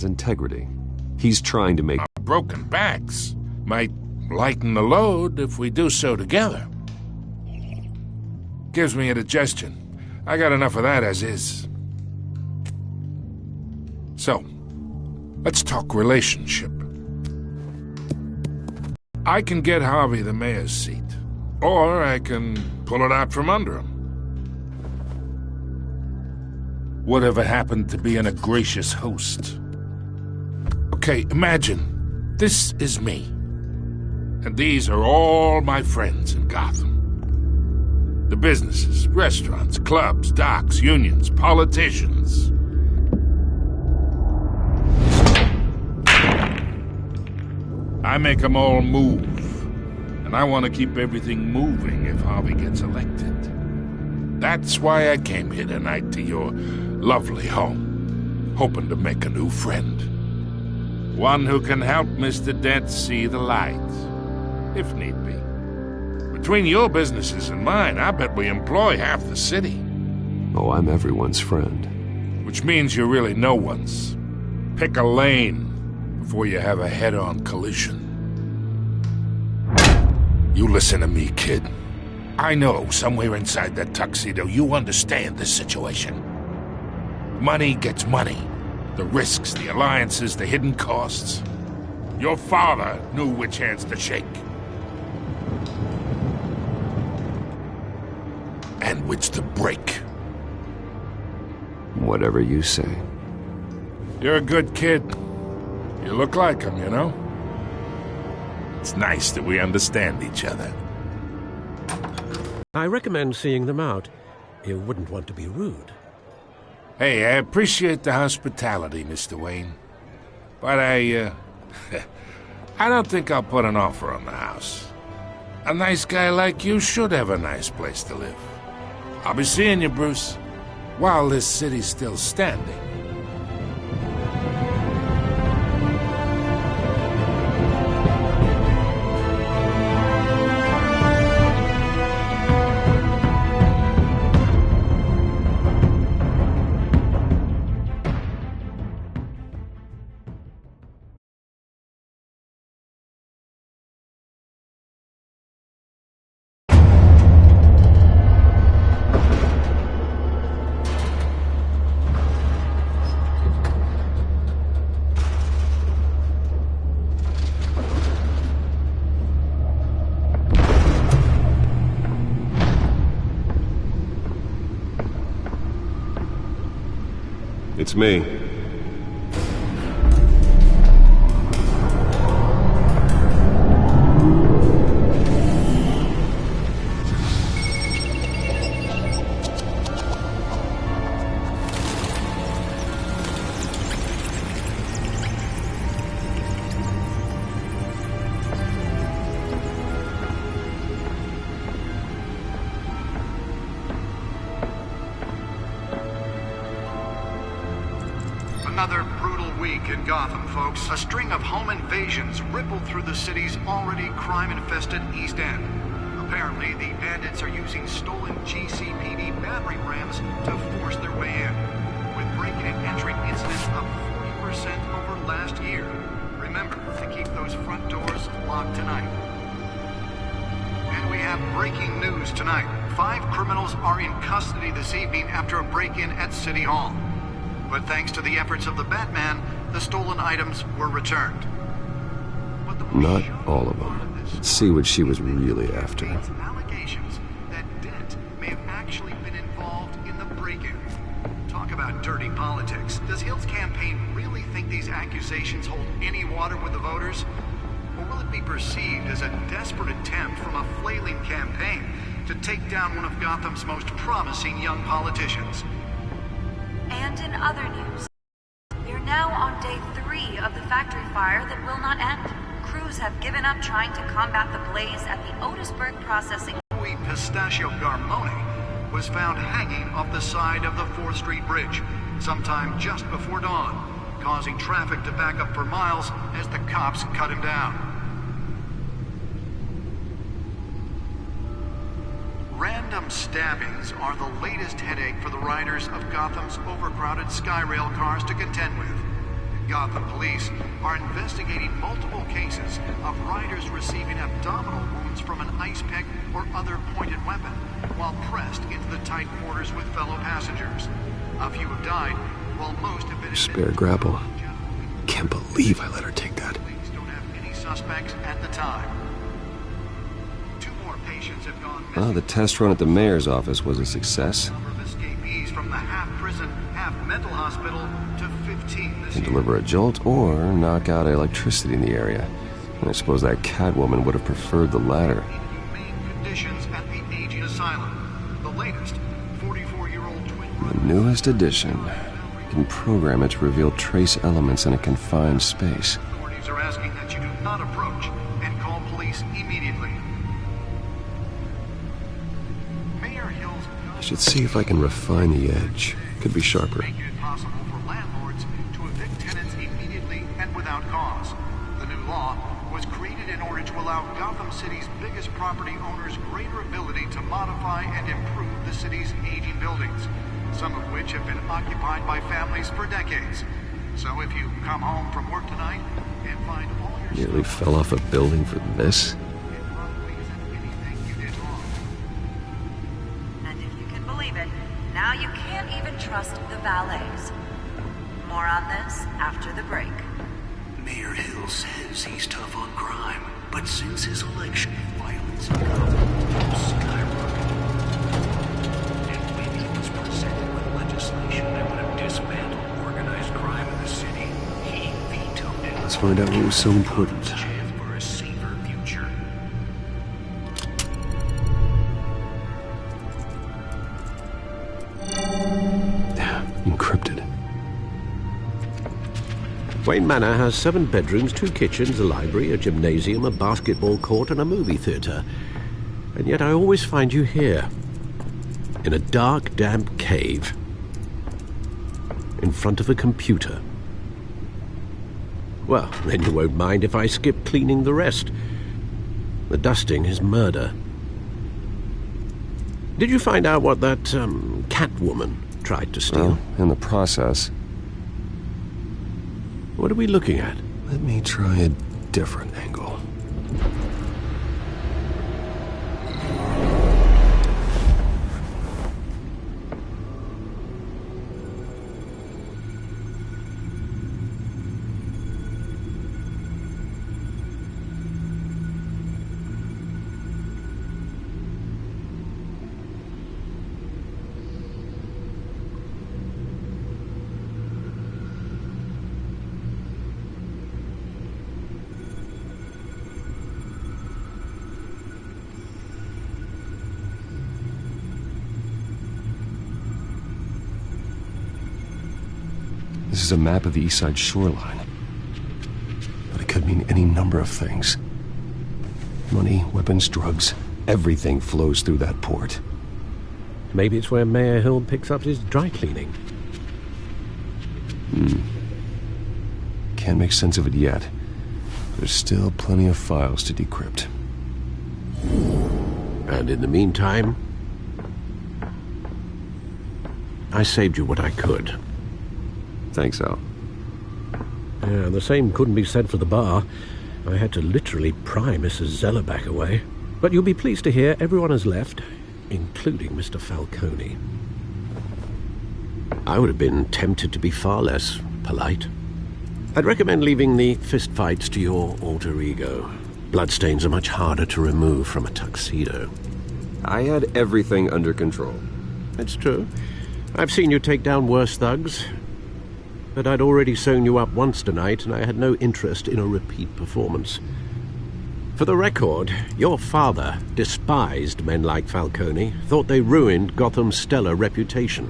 integrity. He's trying to make... Our broken backs might lighten the load if we do so together. Gives me indigestion. I got enough of that as is. So, let's talk relationship. I can get Harvey the mayor's seat, or I can pull it out from under him. Whatever happened to being a gracious host? Okay, imagine, this is me. And these are all my friends in Gotham. The businesses, restaurants, clubs, docks, unions, politicians. I make them all move. And I want to keep everything moving if Harvey gets elected. That's why I came here tonight to your lovely home, hoping to make a new friend. One who can help Mr. Dent see the light, if need be. Between your businesses and mine, I bet we employ half the city. Oh, I'm everyone's friend. Which means you're really no one's. Pick a lane before you have a head-on collision. You listen to me, kid. I know somewhere inside that tuxedo you understand this situation. Money gets money. The risks, the alliances, the hidden costs. Your father knew which hands to shake. And which to break. Whatever you say. You're a good kid. You look like him, you know? It's nice that we understand each other. I recommend seeing them out. You wouldn't want to be rude. Hey, I appreciate the hospitality, Mr. Wayne. But I don't think I'll put an offer on the house. A nice guy like you should have a nice place to live. I'll be seeing you, Bruce, while this city's still standing. It's me. Another brutal week in Gotham, folks. A string of home invasions rippled through the city's already crime-infested East End. Apparently, the bandits are using stolen GCPD battering rams to force their way in, with breaking and entering incidents up 40% over last year. Remember to keep those front doors locked tonight. And we have breaking news tonight. 5 criminals are in custody this evening after a break-in at City Hall. But thanks to the efforts of the Batman, the stolen items were returned. Not all of them. Let's see what she was really after. Allegations that Dent may have actually been involved in the break-in. Talk about dirty politics. Does Hill's campaign really think these accusations hold any water with the voters? Or will it be perceived as a desperate attempt from a flailing campaign to take down one of Gotham's most promising young politicians? And in other news, we are now on day 3 of the factory fire that will not end. Crews have given up trying to combat the blaze at the Otisburg processing. Louis Pistachio Garmone was found hanging off the side of the 4th Street Bridge sometime just before dawn, causing traffic to back up for miles as the cops cut him down. Random stabbings are the latest headache for the riders of Gotham's overcrowded Skyrail cars to contend with. Gotham police are investigating multiple cases of riders receiving abdominal wounds from an ice pick or other pointed weapon while pressed into the tight quarters with fellow passengers. A few have died, while most have been... Spare grapple. Can't believe I let her take that. Police don't have any suspects at the time. 2 more patients have gone missing. Well, the test run at the mayor's office was a success. Number of escapees from the half-prison, half-mental hospital to 15 this Can year. deliver a jolt or knock out electricity in the area. And I suppose that Catwoman would have preferred the latter. Main conditions at the aging asylum. The latest, 44-year-old twin The newest addition. You can program it to reveal trace elements in a confined space. Authorities are asking that you do not approach and call police immediately. Mayor Hill's I should see if I can refine the edge. Could be sharper. making it possible for landlords to evict tenants immediately and without cause. The new law was created in order to allow Gotham City's biggest property owners greater ability to modify and improve the city's aging buildings, some of which have been occupied by families for decades. So if you come home from work tonight and find all your Nearly fell off a building for this. it probably isn't anything you did wrong. And if you can believe it, now you can't even trust the valets. More on this after the break. Mayor Hill says he's tough on crime, but since his election, violence in Gotham skyrocketed. And when he was presented with legislation that would have dismantled organized crime in the city, he vetoed it. Let's find out what was so important. Chance for a safer future. Encrypted. Wayne Manor has 7 bedrooms, 2 kitchens, a library, a gymnasium, a basketball court, and a movie theatre. And yet I always find you here, in a dark, damp cave, in front of a computer. Well, then you won't mind if I skip cleaning the rest. The dusting is murder. Did you find out what that, Catwoman tried to steal? Well, in the process, What are we looking at? let me try a different angle. This is a map of the east side shoreline. But it could mean any number of things. Money, weapons, drugs, everything flows through that port. Maybe it's where Mayor Hill picks up his dry cleaning. Can't make sense of it yet. There's still plenty of files to decrypt. And in the meantime, I saved you what I could. Thanks, Al. Yeah, the same couldn't be said for the bar. I had to literally pry Mrs. Zellerback away. But you'll be pleased to hear everyone has left, including Mr. Falcone. I would have been tempted to be far less polite. I'd recommend leaving the fistfights to your alter ego. Bloodstains are much harder to remove from a tuxedo. I had everything under control. That's true. I've seen you take down worse thugs. But I'd already sewn you up once tonight, and I had no interest in a repeat performance. For the record, your father despised men like Falcone, thought they ruined Gotham's stellar reputation.